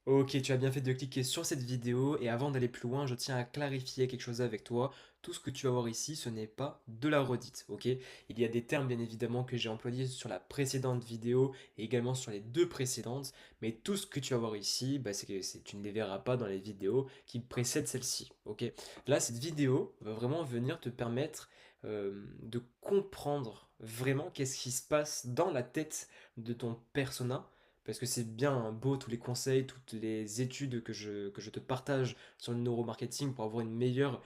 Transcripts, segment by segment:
Ok, tu as bien fait de cliquer sur cette vidéo et avant d'aller plus loin, je tiens à clarifier quelque chose avec toi. Tout ce que tu vas voir ici, ce n'est pas de la redite, ok? Il y a des termes bien évidemment que j'ai employés sur la précédente vidéo et également sur les deux précédentes, mais tout ce que tu vas voir ici, c'est que tu ne les verras pas dans les vidéos qui précèdent celle-ci, ok? Là, cette vidéo va vraiment venir te permettre de comprendre vraiment qu'est-ce qui se passe dans la tête de ton persona parce que c'est bien beau tous les conseils, toutes les études que je te partage sur le neuromarketing pour avoir une meilleure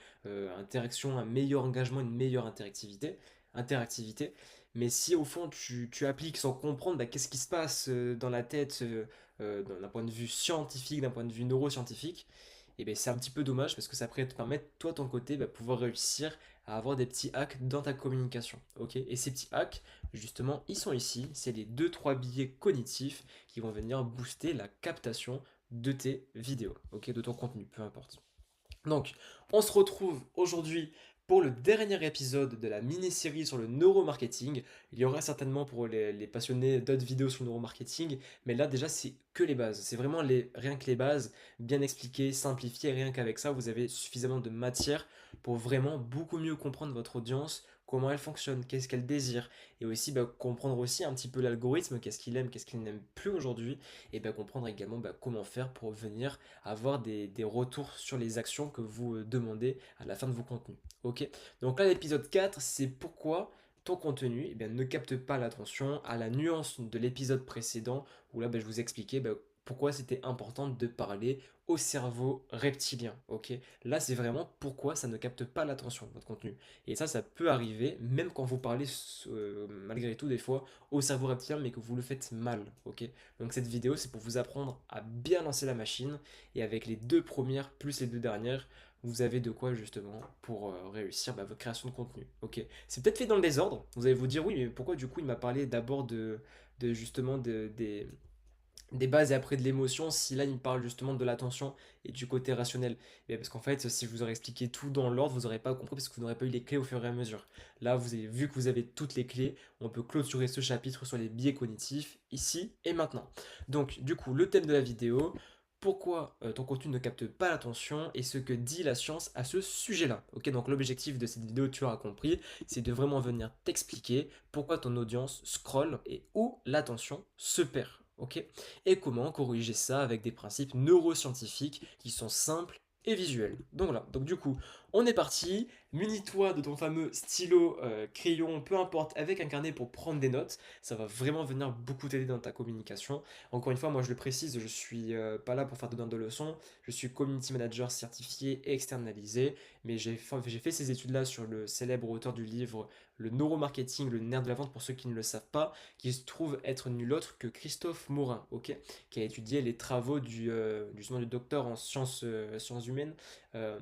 interaction, un meilleur engagement, une meilleure interactivité. Mais si au fond tu appliques sans comprendre qu'est-ce qui se passe dans la tête d'un point de vue scientifique, d'un point de vue neuroscientifique, et ben c'est un petit peu dommage parce que ça pourrait te permettre, toi, ton côté, pouvoir réussir à avoir des petits hacks dans ta communication. Ok. Et ces petits hacks, justement, ils sont ici. C'est les deux trois biais cognitifs qui vont venir booster la captation de tes vidéos, ok, de ton contenu, peu importe. Donc, on se retrouve aujourd'hui pour le dernier épisode de la mini-série sur le neuromarketing. Il y aura certainement pour les passionnés d'autres vidéos sur le neuromarketing, mais là déjà c'est que les bases. C'est vraiment rien que les bases, bien expliquées, simplifiées. Rien qu'avec ça, vous avez suffisamment de matière pour vraiment beaucoup mieux comprendre votre audience, comment elle fonctionne, qu'est-ce qu'elle désire, et aussi comprendre aussi un petit peu l'algorithme, qu'est-ce qu'il aime, qu'est-ce qu'il n'aime plus aujourd'hui, et comprendre également comment faire pour venir avoir des retours sur les actions que vous demandez à la fin de vos contenus. Ok. Donc là, l'épisode 4, c'est pourquoi ton contenu ne capte pas l'attention, à la nuance de l'épisode précédent où là je vous expliquais pourquoi c'était important de parler au cerveau reptilien. Ok. Là, c'est vraiment pourquoi ça ne capte pas l'attention, votre contenu. Et ça peut arriver même quand vous parlez malgré tout des fois au cerveau reptilien, mais que vous le faites mal. Ok. Donc cette vidéo, c'est pour vous apprendre à bien lancer la machine et avec les deux premières plus les deux dernières, vous avez de quoi justement pour réussir votre création de contenu. Ok, c'est peut-être fait dans le désordre. Vous allez vous dire oui, mais pourquoi du coup il m'a parlé d'abord de justement des bases et après de l'émotion, si là il me parle justement de l'attention et du côté rationnel. Mais parce qu'en fait, si je vous aurais expliqué tout dans l'ordre, vous n'aurez pas compris parce que vous n'aurez pas eu les clés au fur et à mesure. Là, vous avez vu que vous avez toutes les clés, on peut clôturer ce chapitre sur les biais cognitifs ici et maintenant. Donc, du coup, le thème de la vidéo, pourquoi ton contenu ne capte pas l'attention et ce que dit la science à ce sujet-là. Ok, donc l'objectif de cette vidéo, tu auras compris, c'est de vraiment venir t'expliquer pourquoi ton audience scrolle et où l'attention se perd. Ok, et comment corriger ça avec des principes neuroscientifiques qui sont simples et visuels. Donc voilà, donc du coup, on est parti, munis-toi de ton fameux stylo, crayon, peu importe, avec un carnet pour prendre des notes, ça va vraiment venir beaucoup t'aider dans ta communication. Encore une fois, moi je le précise, je suis pas là pour faire de leçons, je suis community manager certifié et externalisé, mais j'ai fait ces études-là sur le célèbre auteur du livre Le neuromarketing, le nerf de la vente pour ceux qui ne le savent pas, qui se trouve être nul autre que Christophe Morin, ok, qui a étudié les travaux justement du docteur en sciences humaines. euh,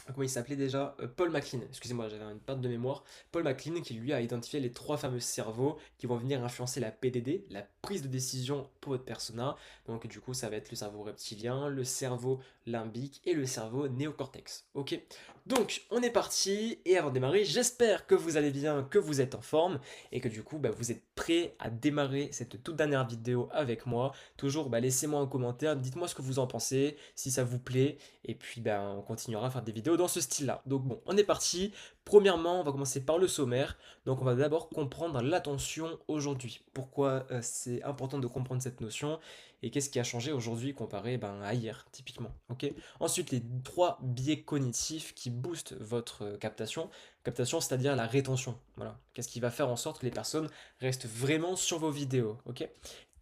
Comment il s'appelait déjà? Paul MacLean, excusez-moi, j'avais une perte de mémoire. Paul MacLean qui lui a identifié les trois fameux cerveaux qui vont venir influencer la PDD, la prise de décision pour votre persona. Donc du coup, ça va être le cerveau reptilien, le cerveau limbique et le cerveau néocortex. Ok. Donc on est parti et avant de démarrer, j'espère que vous allez bien, que vous êtes en forme et que du coup vous êtes prêts à démarrer cette toute dernière vidéo avec moi. Toujours laissez-moi un commentaire, dites-moi ce que vous en pensez, si ça vous plaît. Et puis on continuera à faire des vidéos dans ce style-là. Donc bon, on est parti. Premièrement, on va commencer par le sommaire. Donc on va d'abord comprendre l'attention aujourd'hui. Pourquoi c'est important de comprendre cette notion et qu'est-ce qui a changé aujourd'hui comparé à hier, typiquement. Ok. Ensuite, les trois biais cognitifs qui boostent votre captation. Captation, c'est-à-dire la rétention. Voilà. Qu'est-ce qui va faire en sorte que les personnes restent vraiment sur vos vidéos. Ok.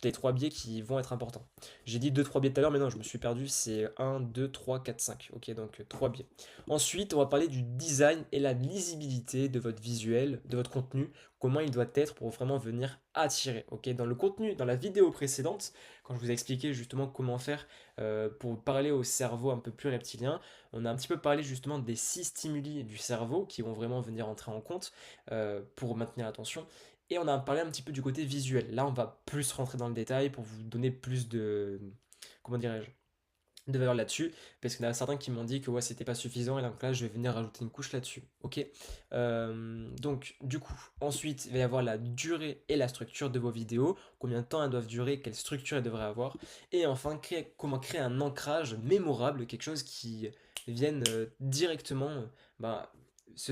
Les trois biais qui vont être importants. J'ai dit deux trois biais tout à l'heure, mais non, je me suis perdu, c'est un 2 3 4 5. Ok, donc 3 biais. Ensuite, on va parler du design et la lisibilité de votre visuel, de votre contenu, comment il doit être pour vraiment venir attirer. Ok, dans le contenu, dans la vidéo précédente, quand je vous ai expliqué justement comment faire pour parler au cerveau un peu plus reptilien, on a un petit peu parlé justement des 6 stimuli du cerveau qui vont vraiment venir entrer en compte pour maintenir l'attention. Et on a parlé un petit peu du côté visuel. Là, on va plus rentrer dans le détail pour vous donner plus de, comment dirais-je, de valeur là-dessus, parce qu'il y en a certains qui m'ont dit que ouais, c'était pas suffisant, et donc là, je vais venir rajouter une couche là-dessus. Ok. Donc, du coup, ensuite, il va y avoir la durée et la structure de vos vidéos, combien de temps elles doivent durer, quelle structure elles devraient avoir, et enfin, comment créer un ancrage mémorable, quelque chose qui vienne directement, bah,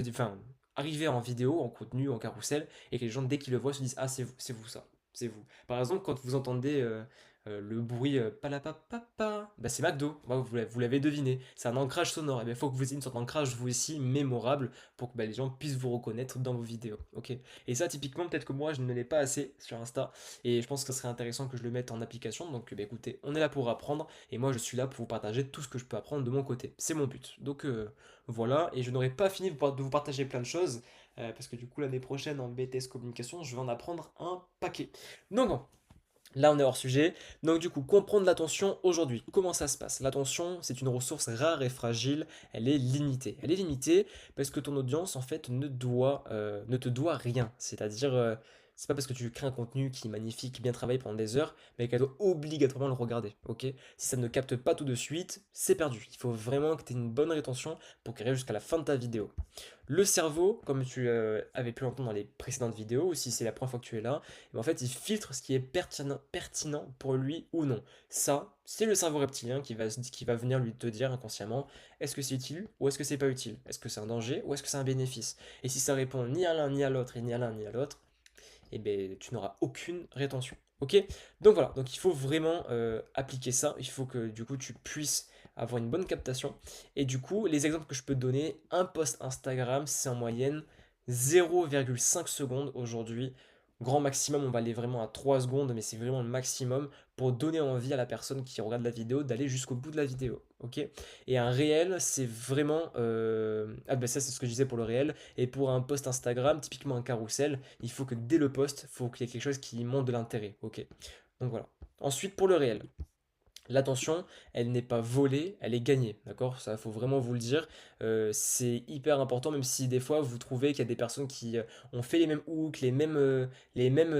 enfin, arriver en vidéo, en contenu, en carrousel, et que les gens, dès qu'ils le voient, se disent, ah, c'est vous ça, c'est vous. Par exemple, quand vous entendez le bruit palapapapa, bah c'est McDo. Ouais, vous l'avez deviné. C'est un ancrage sonore. Il faut que vous ayez une sorte d'ancrage vous aussi mémorable pour que bah, les gens puissent vous reconnaître dans vos vidéos. Ok. Et ça, typiquement, peut-être que moi je ne l'ai pas assez sur Insta. Et je pense que ce serait intéressant que je le mette en application. Donc bah, écoutez, on est là pour apprendre. Et moi je suis là pour vous partager tout ce que je peux apprendre de mon côté. C'est mon but. Donc voilà. Et je n'aurai pas fini de vous partager plein de choses. Parce que du coup, l'année prochaine en BTS communication, je vais en apprendre un paquet. Donc bon, là, on est hors sujet. Donc, du coup, comprendre l'attention aujourd'hui. Comment ça se passe? L'attention, c'est une ressource rare et fragile. Elle est limitée. Elle est limitée parce que ton audience, en fait, ne te doit rien. C'est-à-dire, c'est pas parce que tu crées un contenu qui est magnifique, bien travaillé pendant des heures, mais qu'elle doit obligatoirement le regarder. Ok? Si ça ne capte pas tout de suite, c'est perdu. Il faut vraiment que tu aies une bonne rétention pour qu'elle arrive jusqu'à la fin de ta vidéo. Le cerveau, comme tu avais pu l'entendre dans les précédentes vidéos, ou si c'est la première fois que tu es là, eh ben, en fait, il filtre ce qui est pertinent pour lui ou non. Ça, c'est le cerveau reptilien qui va venir lui te dire inconsciemment, est-ce que c'est utile ou est-ce que c'est pas utile? Est-ce que c'est un danger ou est-ce que c'est un bénéfice? Et si ça répond ni à l'un ni à l'autre et ni à l'un ni à l'autre, eh ben, tu n'auras aucune rétention. Ok? Donc voilà, donc il faut vraiment appliquer ça. Il faut que du coup tu puisses avoir une bonne captation. Et du coup, les exemples que je peux te donner, un post Instagram, c'est en moyenne 0,5 secondes aujourd'hui. Grand maximum, on va aller vraiment à 3 secondes, mais c'est vraiment le maximum pour donner envie à la personne qui regarde la vidéo d'aller jusqu'au bout de la vidéo. Ok? Et un réel, c'est vraiment. Ah ben ça, c'est ce que je disais pour le réel. Et pour un post Instagram, typiquement un carrousel, il faut que dès le post, il faut qu'il y ait quelque chose qui montre de l'intérêt. Ok. Donc voilà. Ensuite, pour le réel. L'attention, elle n'est pas volée, elle est gagnée, d'accord? Ça, faut vraiment vous le dire. C'est hyper important, même si des fois vous trouvez qu'il y a des personnes qui ont fait les mêmes hooks, les mêmes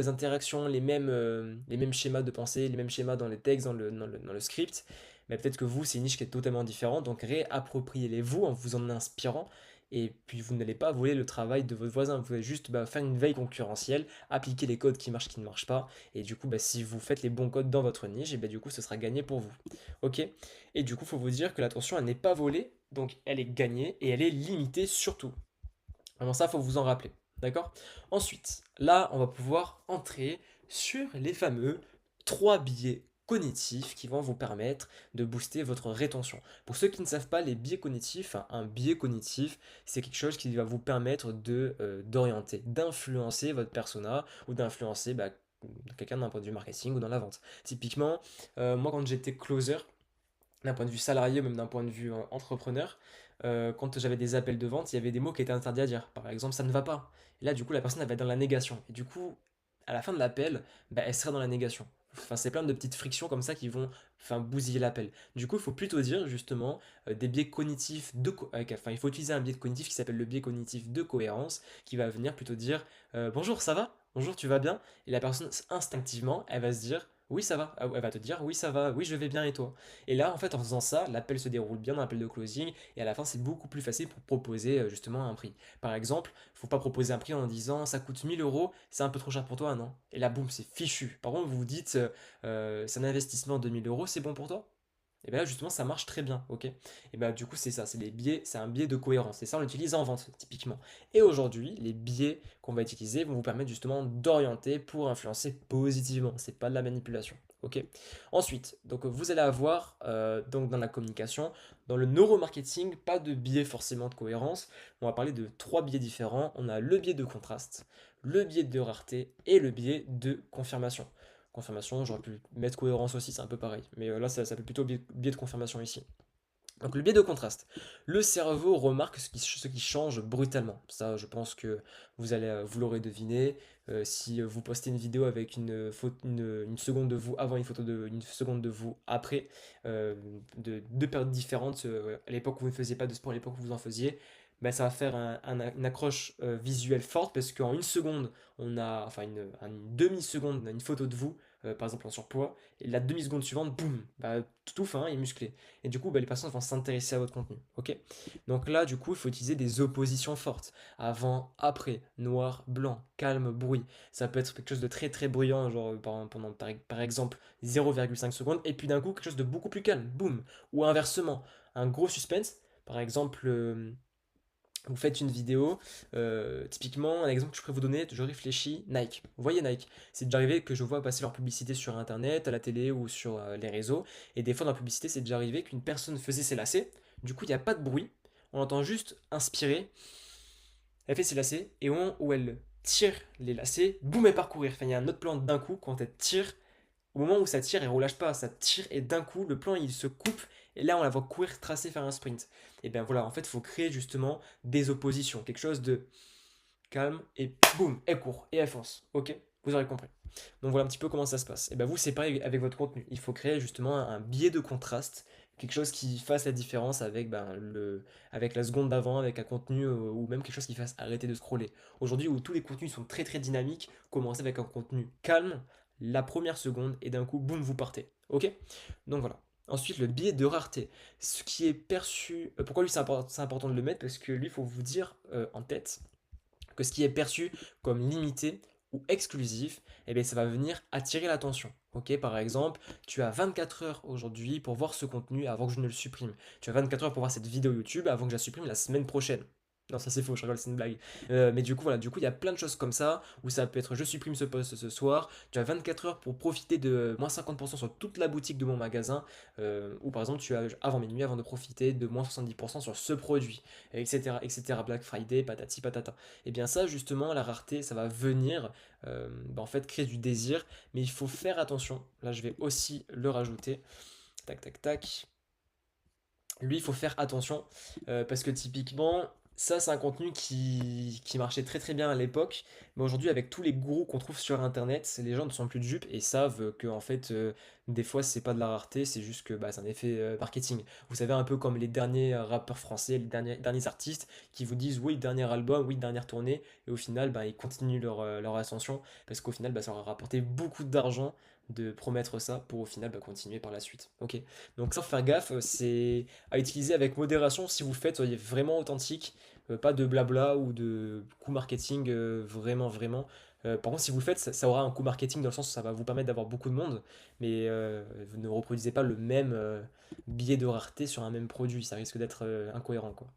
interactions, les mêmes schémas de pensée, les mêmes schémas dans les textes, dans le script. Mais peut-être que vous, c'est une niche qui est totalement différente, donc réappropriez-les vous en vous en inspirant. Et puis vous n'allez pas voler le travail de votre voisin, vous allez juste faire une veille concurrentielle, appliquer les codes qui marchent, qui ne marchent pas, et du coup, bah, si vous faites les bons codes dans votre niche, et bah, du coup, ce sera gagné pour vous. Ok? Et du coup, il faut vous dire que l'attention, elle n'est pas volée, donc elle est gagnée et elle est limitée surtout. Vraiment, ça, il faut vous en rappeler. D'accord? Ensuite, là, on va pouvoir entrer sur les fameux 3 biais cognitifs qui vont vous permettre de booster votre rétention. Pour ceux qui ne savent pas, les biais cognitifs, hein, un biais cognitif, c'est quelque chose qui va vous permettre d'orienter, d'influencer votre persona ou d'influencer bah, quelqu'un d'un point de vue marketing ou dans la vente. Typiquement, moi quand j'étais closer, d'un point de vue salarié ou même d'un point de vue entrepreneur, quand j'avais des appels de vente, il y avait des mots qui étaient interdits à dire. Par exemple, ça ne va pas. Et là, du coup, la personne elle va être dans la négation. Et du coup, à la fin de l'appel, bah, elle sera dans la négation. Enfin, c'est plein de petites frictions comme ça qui vont bousiller l'appel. Du coup, il faut plutôt dire justement des biais cognitifs enfin, il faut utiliser un biais cognitif qui s'appelle le biais cognitif de cohérence, qui va venir plutôt dire bonjour, ça va? Bonjour, tu vas bien? Et la personne instinctivement, elle va se dire oui, ça va. Elle va te dire oui, ça va. Oui, je vais bien et toi? Et là, en fait, en faisant ça, l'appel se déroule bien dans l'appel de closing et à la fin, c'est beaucoup plus facile pour proposer justement un prix. Par exemple, faut pas proposer un prix en disant ça coûte 1 000 euros, c'est un peu trop cher pour toi, non? Et là, boum, c'est fichu. Par contre, vous vous dites c'est un investissement de 1 000 euros, c'est bon pour toi? Et bien là, justement, ça marche très bien, ok? Et bien du coup, c'est ça, c'est les biais, c'est un biais de cohérence. Et ça, on l'utilise en vente, typiquement. Et aujourd'hui, les biais qu'on va utiliser vont vous permettre justement d'orienter pour influencer positivement. C'est pas de la manipulation, ok? Ensuite, donc vous allez avoir, donc dans la communication, dans le neuromarketing, pas de biais forcément de cohérence. On va parler de 3 biais différents. On a le biais de contraste, le biais de rareté et le biais de confirmation. Confirmation, j'aurais pu mettre cohérence aussi, c'est un peu pareil. Mais là, ça s'appelle plutôt biais de confirmation ici. Donc le biais de contraste. Le cerveau remarque ce qui change brutalement. Ça, je pense que vous l'aurez deviné. Si vous postez une vidéo avec une seconde de vous avant, une seconde de vous après, de deux périodes différentes, à l'époque où vous ne faisiez pas de sport, à l'époque où vous en faisiez, ben, ça va faire une accroche visuelle forte parce qu'en une seconde, enfin une demi-seconde, on a une photo de vous. par exemple en surpoids, et la demi-seconde suivante, boum, bah, tout fin et musclé. Et du coup, bah, les personnes vont s'intéresser à votre contenu. Ok. Donc là, du coup, il faut utiliser des oppositions fortes. Avant, après, noir, blanc, calme, bruit. Ça peut être quelque chose de très très bruyant, genre pendant par exemple 0,5 secondes, et puis d'un coup, quelque chose de beaucoup plus calme, boum. Ou inversement, un gros suspense, par exemple. Vous faites une vidéo, typiquement, un exemple que je pourrais vous donner, je réfléchis, Nike. Vous voyez Nike, c'est déjà arrivé que je vois passer leur publicité sur Internet, à la télé ou sur les réseaux, et des fois dans la publicité, c'est déjà arrivé qu'une personne faisait ses lacets, du coup il n'y a pas de bruit, on entend juste inspirer, elle fait ses lacets, et au moment où elle tire les lacets, boum, elle part courir. Enfin, il y a un autre plan d'un coup, quand elle tire, au moment où ça tire, elle relâche pas, ça tire et d'un coup, le plan il se coupe et là on la voit courir, tracer, faire un sprint. Et bien voilà, en fait, il faut créer justement des oppositions, quelque chose de calme et boum, elle court et elle fonce. Ok. Vous aurez compris. Donc voilà un petit peu comment ça se passe. Et bien vous, c'est pareil avec votre contenu. Il faut créer justement un biais de contraste, quelque chose qui fasse la différence avec, avec la seconde d'avant, avec un contenu ou même quelque chose qui fasse arrêter de scroller. Aujourd'hui où tous les contenus sont très très dynamiques, commencez avec un contenu calme, la première seconde et d'un coup, boum, vous partez. Ok. Donc voilà. Ensuite, le biais de rareté. Ce qui est perçu. Pourquoi lui c'est important de le mettre? Parce que lui, il faut vous dire en tête que ce qui est perçu comme limité ou exclusif, eh bien, ça va venir attirer l'attention. Ok, par exemple, tu as 24 heures aujourd'hui pour voir ce contenu avant que je ne le supprime. Tu as 24 heures pour voir cette vidéo YouTube avant que je la supprime la semaine prochaine. Non, ça c'est faux, je rigole, c'est une blague. Mais du coup, voilà, du coup, il y a plein de choses comme ça, où ça peut être je supprime ce post ce soir, tu as 24 heures pour profiter de moins 50% sur toute la boutique de mon magasin, ou par exemple, tu as avant minuit, avant de profiter de moins 70% sur ce produit, etc., etc., Black Friday, patati patata. Et bien ça, justement, la rareté, ça va venir en fait créer du désir, mais il faut faire attention. Là, je vais aussi le rajouter. Tac, tac, tac. Lui, il faut faire attention parce que typiquement, ça, c'est un contenu qui marchait très très bien à l'époque, mais aujourd'hui, avec tous les gourous qu'on trouve sur Internet, les gens ne sont plus de dupes et savent que en fait, des fois, c'est pas de la rareté, c'est juste que c'est un effet marketing. Vous savez, un peu comme les derniers rappeurs français, les derniers artistes qui vous disent oui, dernier album, oui, dernière tournée, et au final, ils continuent leur ascension parce qu'au final, ça leur a rapporté beaucoup d'argent de promettre ça pour au final continuer par la suite. Ok, donc ça, faut faire gaffe, c'est à utiliser avec modération si vous le faites, soyez vraiment authentique, pas de blabla ou de coût marketing vraiment vraiment. Par contre, si vous le faites, ça aura un coût marketing dans le sens où ça va vous permettre d'avoir beaucoup de monde, mais vous ne reproduisez pas le même billet de rareté sur un même produit, ça risque d'être incohérent quoi.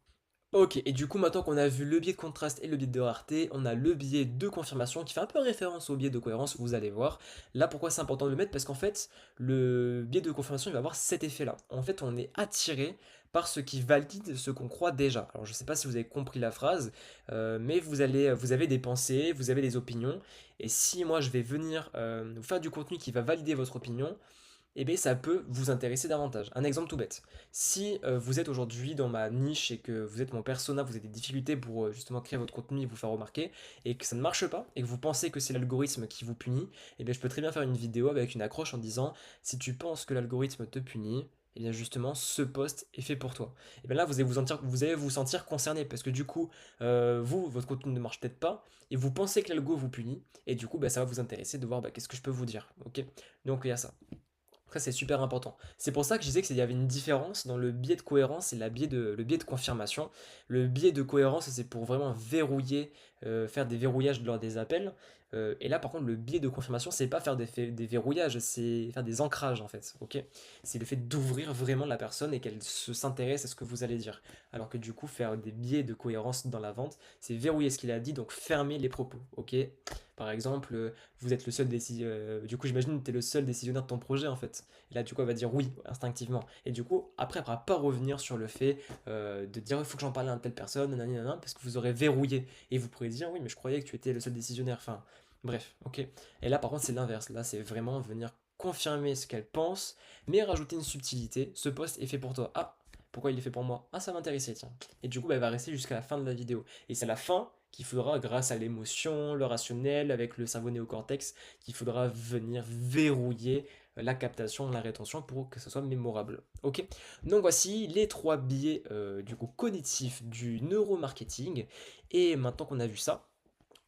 Ok, et du coup, maintenant qu'on a vu le biais de contraste et le biais de rareté, on a le biais de confirmation qui fait un peu référence au biais de cohérence, vous allez voir. Là, pourquoi c'est important de le mettre? Parce qu'en fait, le biais de confirmation, il va avoir cet effet-là. En fait, on est attiré par ce qui valide ce qu'on croit déjà. Alors, je ne sais pas si vous avez compris la phrase, mais vous avez des pensées, vous avez des opinions, et si moi je vais venir vous faire du contenu qui va valider votre opinion, eh bien, ça peut vous intéresser davantage. Un exemple tout bête. Si vous êtes aujourd'hui dans ma niche et que vous êtes mon persona, vous avez des difficultés pour justement créer votre contenu et vous faire remarquer, et que ça ne marche pas, et que vous pensez que c'est l'algorithme qui vous punit, eh bien, je peux très bien faire une vidéo avec une accroche en disant, si tu penses que l'algorithme te punit, eh bien justement, ce post est fait pour toi. Et bien là, vous allez vous sentir concerné, parce que du coup, votre contenu ne marche peut-être pas, et vous pensez que l'algo vous punit, et du coup, ça va vous intéresser de voir qu'est-ce que je peux vous dire. Ok. Donc il y a ça. Ça, c'est super important. C'est pour ça que je disais qu'il y avait une différence dans le biais de cohérence et le biais de confirmation. Le biais de cohérence, c'est pour vraiment verrouiller, faire des verrouillages lors des appels. Et là, par contre, le biais de confirmation, c'est pas faire des verrouillages, c'est faire des ancrages, en fait. Ok. C'est le fait d'ouvrir vraiment la personne et qu'elle s'intéresse à ce que vous allez dire. Alors que du coup, faire des biais de cohérence dans la vente, c'est verrouiller ce qu'il a dit, donc fermer les propos. Ok. Par exemple, vous êtes le seul décisionnaire. Du coup, j'imagine que tu es le seul décisionnaire de ton projet, en fait. Et là, du coup, elle va dire oui, instinctivement. Et du coup, après, elle ne pourra pas revenir sur le fait de dire il faut que j'en parle à une telle personne, nanani, nanana, parce que vous aurez verrouillé. Et vous pourrez dire oui, mais je croyais que tu étais le seul décisionnaire. Enfin, bref, ok. Et là, par contre, c'est l'inverse. Là, c'est vraiment venir confirmer ce qu'elle pense, mais rajouter une subtilité. Ce post est fait pour toi. Ah, pourquoi il est fait pour moi? Ah, ça m'intéressait, tiens. Et du coup, elle va rester jusqu'à la fin de la vidéo. Et c'est à la fin qu'il faudra, grâce à l'émotion, le rationnel, avec le cerveau néocortex, qu'il faudra venir verrouiller la captation, la rétention pour que ce soit mémorable. Ok. Donc voici les trois biais du coup cognitifs du neuromarketing. Et maintenant qu'on a vu ça,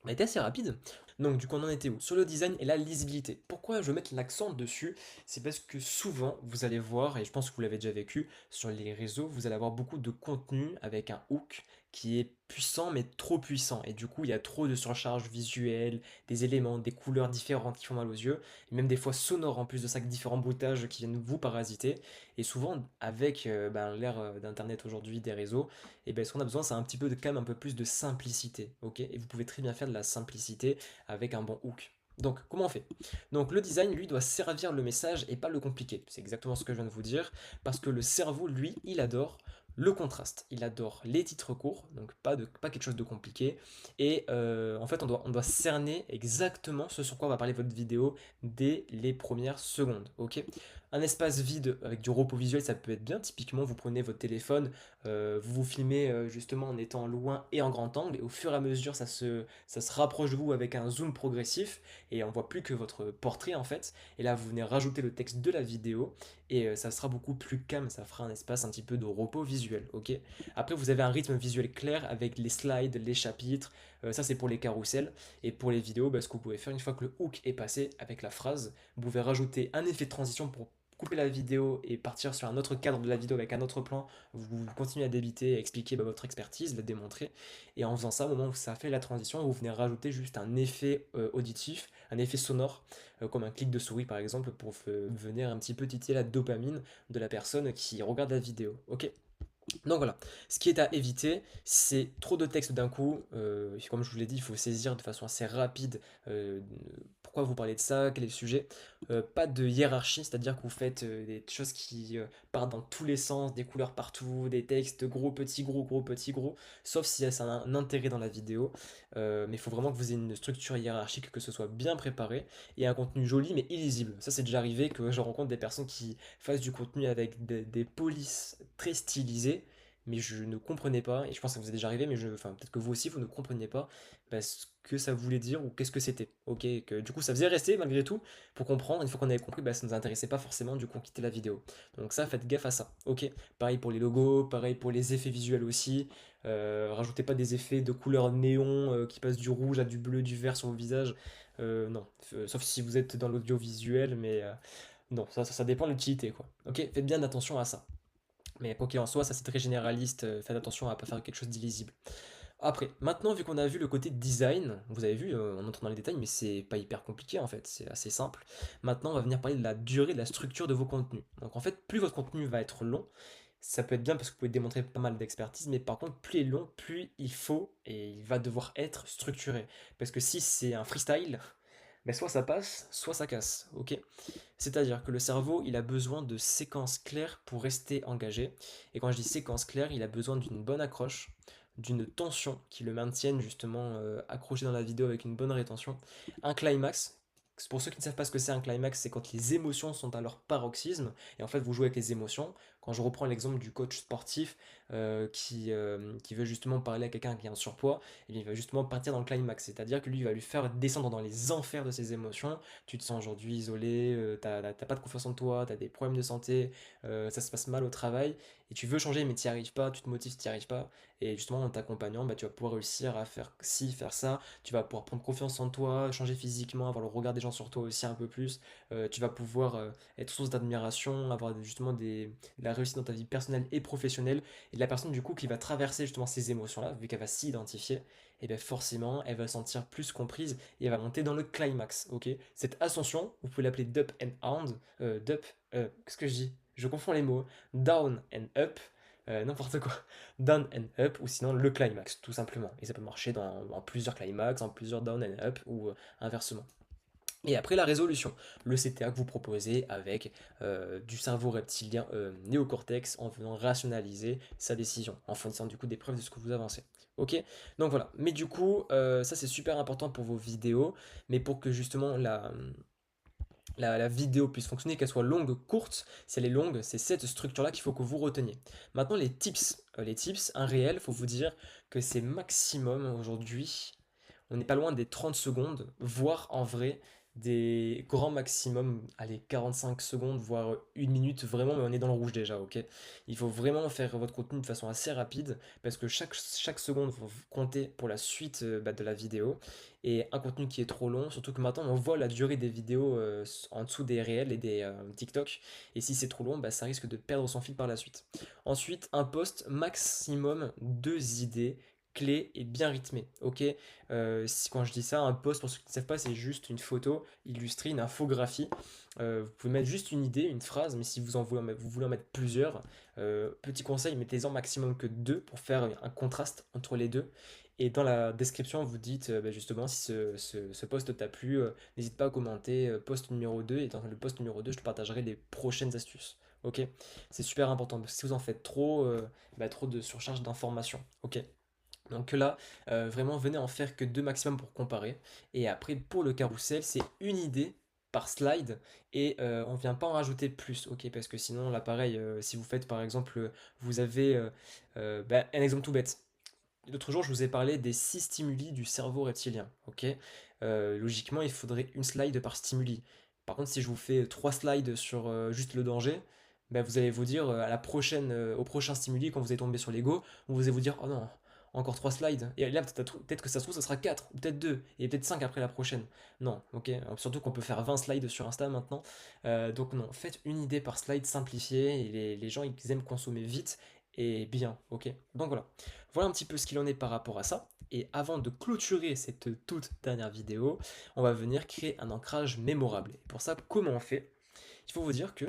on a été assez rapide. Donc du coup on en était où? Sur le design et la lisibilité. Pourquoi je veux mettre l'accent dessus? C'est parce que souvent vous allez voir, et je pense que vous l'avez déjà vécu, sur les réseaux, vous allez avoir beaucoup de contenu avec un hook qui est puissant mais trop puissant. Et du coup il y a trop de surcharge visuelle, des éléments, des couleurs différentes qui font mal aux yeux, et même des fois sonores en plus de ça, avec différents bruitages qui viennent vous parasiter. Et souvent avec l'ère d'internet aujourd'hui, des réseaux, et ben ce qu'on a besoin c'est un petit peu de quand même un peu plus de simplicité. Ok, et vous pouvez très bien faire de la simplicité avec un bon hook. Donc, comment on fait? Donc, le design, lui, doit servir le message et pas le compliquer. C'est exactement ce que je viens de vous dire, parce que le cerveau, lui, il adore le contraste. Il adore les titres courts, donc pas quelque chose de compliqué. Et en fait, on doit cerner exactement ce sur quoi on va parler votre vidéo dès les premières secondes. Ok? Un espace vide avec du repos visuel, ça peut être bien. Typiquement, vous prenez votre téléphone, vous vous filmez justement en étant loin et en grand angle, et au fur et à mesure, ça se rapproche de vous avec un zoom progressif, et on voit plus que votre portrait en fait. Et là, vous venez rajouter le texte de la vidéo, et ça sera beaucoup plus calme, ça fera un espace un petit peu de repos visuel, ok? Après, vous avez un rythme visuel clair avec les slides, les chapitres, ça c'est pour les carousels, et pour les vidéos, ce que vous pouvez faire une fois que le hook est passé avec la phrase, vous pouvez rajouter un effet de transition pour couper la vidéo et partir sur un autre cadre de la vidéo avec un autre plan. Vous continuez à débiter, à expliquer votre expertise, la démontrer. Et en faisant ça, au moment où ça fait la transition, vous venez rajouter juste un effet auditif, un effet sonore, comme un clic de souris par exemple, pour venir un petit peu titiller la dopamine de la personne qui regarde la vidéo. Ok? Donc voilà, ce qui est à éviter, c'est trop de texte d'un coup. Comme je vous l'ai dit, il faut saisir de façon assez rapide pourquoi vous parlez de ça, quel est le sujet. Pas de hiérarchie, c'est-à-dire que vous faites des choses qui partent dans tous les sens, des couleurs partout, des textes gros, petits, gros, gros, petits, gros, sauf si ça a un intérêt dans la vidéo. Mais il faut vraiment que vous ayez une structure hiérarchique, que ce soit bien préparé, et un contenu joli mais illisible. Ça, c'est déjà arrivé que je rencontre des personnes qui fassent du contenu avec des polices très stylisées, mais je ne comprenais pas, et je pense que ça vous est déjà arrivé, mais enfin, peut-être que vous aussi, vous ne compreniez pas ce que ça voulait dire ou qu'est-ce que c'était. Ok, et que du coup, ça faisait rester malgré tout pour comprendre. Une fois qu'on avait compris, ça ne nous intéressait pas forcément, du coup, on quittait la vidéo. Donc, ça, faites gaffe à ça. Ok, pareil pour les logos, pareil pour les effets visuels aussi. Rajoutez pas des effets de couleur néon qui passent du rouge à du bleu, du vert sur vos visages. Non, sauf si vous êtes dans l'audiovisuel, mais non, ça dépend de l'utilité, quoi. Ok, faites bien attention à ça. Mais quoi qu'il en soit, ça c'est très généraliste, faites attention à pas faire quelque chose d'illisible. Après, maintenant vu qu'on a vu le côté design, vous avez vu, on entre dans les détails, mais c'est pas hyper compliqué en fait, c'est assez simple. Maintenant on va venir parler de la durée, de la structure de vos contenus. Donc en fait, plus votre contenu va être long, ça peut être bien parce que vous pouvez démontrer pas mal d'expertise, mais par contre, plus il est long, plus il faut et il va devoir être structuré. Parce que si c'est un freestyle, mais soit ça passe, soit ça casse, ok? C'est-à-dire que le cerveau, il a besoin de séquences claires pour rester engagé. Et quand je dis séquences claires, il a besoin d'une bonne accroche, d'une tension qui le maintienne justement accroché dans la vidéo avec une bonne rétention. Un climax. Pour ceux qui ne savent pas ce que c'est un climax, c'est quand les émotions sont à leur paroxysme. Et en fait, vous jouez avec les émotions. Quand je reprends l'exemple du coach sportif qui veut justement parler à quelqu'un qui a un surpoids, et il va justement partir dans le climax. C'est-à-dire que lui, il va lui faire descendre dans les enfers de ses émotions. Tu te sens aujourd'hui isolé, t'as pas de confiance en toi, t'as des problèmes de santé, ça se passe mal au travail, et tu veux changer mais t'y arrives pas, tu te motives, t'y arrives pas, et justement en t'accompagnant, tu vas pouvoir réussir à faire ci, faire ça, tu vas pouvoir prendre confiance en toi, changer physiquement, avoir le regard des gens sur toi aussi un peu plus, tu vas pouvoir être source d'admiration, avoir justement de la réussite dans ta vie personnelle et professionnelle, et la personne du coup qui va traverser justement ces émotions-là, vu qu'elle va s'identifier, et bien forcément elle va se sentir plus comprise et elle va monter dans le climax, ok? Cette ascension, vous pouvez l'appeler Dup and Hound, qu'est-ce que je dis? Je confonds les mots, Down and Up, n'importe quoi, Down and Up, ou sinon le climax, tout simplement. Et ça peut marcher en plusieurs climax, en plusieurs Down and Up, ou inversement. Et après la résolution, le CTA que vous proposez avec du cerveau reptilien néocortex en venant rationaliser sa décision, en fournissant du coup des preuves de ce que vous avancez. Ok? Donc voilà. Mais du coup, ça c'est super important pour vos vidéos, mais pour que justement la vidéo puisse fonctionner, qu'elle soit longue, courte, si elle est longue, c'est cette structure-là qu'il faut que vous reteniez. Maintenant, les tips. Les tips, un réel, faut vous dire que c'est maximum aujourd'hui, on n'est pas loin des 30 secondes, voire en vrai des grands maximum, allez, 45 secondes, voire 1 minute, vraiment, mais on est dans le rouge déjà, ok? Il faut vraiment faire votre contenu de façon assez rapide, parce que chaque seconde va compter pour la suite de la vidéo, et un contenu qui est trop long, surtout que maintenant on voit la durée des vidéos en dessous des réels et des TikTok, et si c'est trop long, bah, ça risque de perdre son fil par la suite. Ensuite, un post maximum 2 idées clés et bien rythmées, ok? Quand je dis ça, un post, pour ceux qui ne savent pas, c'est juste une photo illustrée, une infographie. Vous pouvez mettre juste une idée, une phrase, mais si vous voulez en mettre plusieurs, petit conseil, mettez-en maximum que 2 pour faire un contraste entre les deux. Et dans la description, vous dites bah, justement si ce post t'a plu, n'hésite pas à commenter post numéro 2 et dans le post numéro 2 je te partagerai les prochaines astuces. Ok? C'est super important parce que si vous en faites trop, bah, trop de surcharge d'informations. Ok? Donc là, vraiment, venez en faire que 2 maximum pour comparer. Et après, pour le carrousel, c'est une idée par slide et on vient pas en rajouter plus, ok? Parce que sinon, là, pareil, si vous faites par exemple, vous avez bah, un exemple tout bête. L'autre jour, je vous ai parlé des 6 stimuli du cerveau reptilien, ok? Logiquement, il faudrait une slide par stimuli. Par contre, si je vous fais 3 slides sur juste le danger, bah, vous allez vous dire à la prochaine, au prochain stimuli, quand vous allez tomber sur l'ego, vous allez vous dire, oh non, encore 3 slides. Et là, peut-être que ça se trouve, ça sera 4, ou peut-être 2, et peut-être 5 après la prochaine. Non, ok? Surtout qu'on peut faire 20 slides sur Insta maintenant. Donc non, faites une idée par slide simplifiée, et les gens, ils aiment consommer vite et bien, ok? Donc voilà. Voilà un petit peu ce qu'il en est par rapport à ça. Et avant de clôturer cette toute dernière vidéo, on va venir créer un ancrage mémorable. Et pour ça, comment on fait? Il faut vous dire que,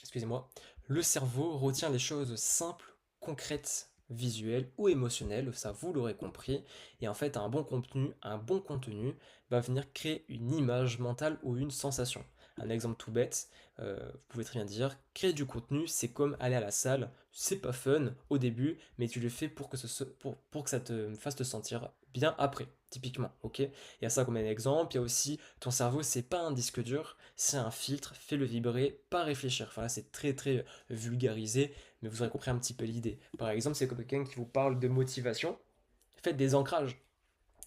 excusez-moi, le cerveau retient les choses simples, concrètes, visuelles ou émotionnelles, ça vous l'aurez compris. Et en fait, un bon contenu va venir créer une image mentale ou une sensation. Un exemple tout bête, vous pouvez très bien dire, créer du contenu, c'est comme aller à la salle, c'est pas fun au début, mais tu le fais pour que ça te fasse te sentir bien après, typiquement, ok? Il y a ça comme un exemple, il y a aussi, ton cerveau, c'est pas un disque dur, c'est un filtre, fais-le vibrer, pas réfléchir. Enfin là, c'est très vulgarisé, mais vous aurez compris un petit peu l'idée. Par exemple, c'est comme quelqu'un qui vous parle de motivation, faites des ancrages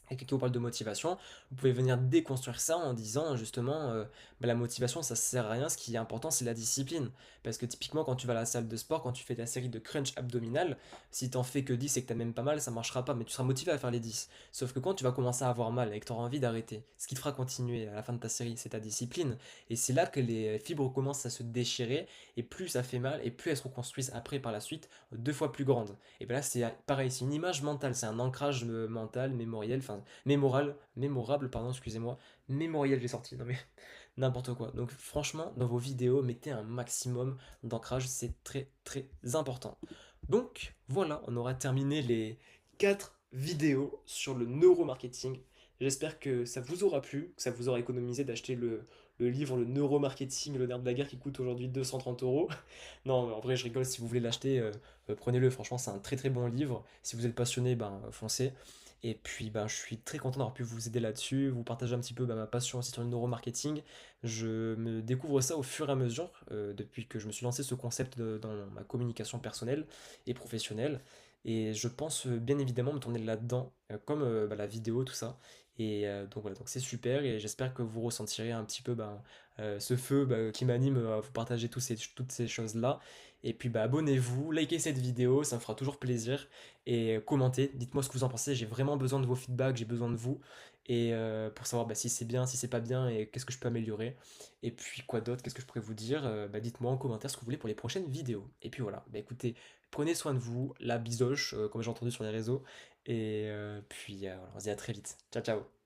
et quelqu'un qui vous parle de motivation, vous pouvez venir déconstruire ça en disant justement bah, la motivation ça sert à rien, ce qui est important c'est la discipline. Parce que typiquement quand tu vas à la salle de sport, quand tu fais ta série de crunch abdominal, si t'en fais que 10 et que t'as même pas mal, ça marchera pas, mais tu seras motivé à faire les 10. Sauf que quand tu vas commencer à avoir mal et que tu auras envie d'arrêter, ce qui te fera continuer à la fin de ta série, c'est ta discipline. Et c'est là que les fibres commencent à se déchirer, et plus ça fait mal, et plus elles se reconstruisent après par la suite, 2 fois plus grandes. Et bien là c'est pareil, c'est une image mentale, c'est un ancrage mental, mémoriel, enfin mémorable, pardon, excusez-moi, mémoriel j'ai sorti, non mais n'importe quoi. Donc franchement, dans vos vidéos, mettez un maximum d'ancrage, c'est très important. Donc voilà, on aura terminé les 4 vidéos sur le neuromarketing. J'espère que ça vous aura plu, que ça vous aura économisé d'acheter le livre Le neuromarketing, le nerf de la guerre qui coûte aujourd'hui 230 euros. Non, en vrai, je rigole, si vous voulez l'acheter, prenez-le, franchement, c'est un très bon livre. Si vous êtes passionné, ben foncez. Et puis, ben, je suis très content d'avoir pu vous aider là-dessus, vous partager un petit peu ben, ma passion aussi sur le neuromarketing. Je me découvre ça au fur et à mesure, depuis que je me suis lancé ce concept dans ma communication personnelle et professionnelle. Et je pense bien évidemment me tourner là-dedans, comme bah, la vidéo, tout ça. Et donc voilà, donc c'est super et j'espère que vous ressentirez un petit peu ben, ce feu bah, qui m'anime à vous partager toutes ces choses-là. Et puis bah, abonnez-vous, likez cette vidéo, ça me fera toujours plaisir. Et commentez, dites-moi ce que vous en pensez, j'ai vraiment besoin de vos feedbacks, j'ai besoin de vous. Et pour savoir bah, si c'est bien, si c'est pas bien et qu'est-ce que je peux améliorer. Et puis quoi d'autre, qu'est-ce que je pourrais vous dire? Bah, dites-moi en commentaire ce que vous voulez pour les prochaines vidéos. Et puis voilà, bah, écoutez, prenez soin de vous, la bisoche, comme j'ai entendu sur les réseaux. Et puis voilà, on se dit à très vite. Ciao ciao.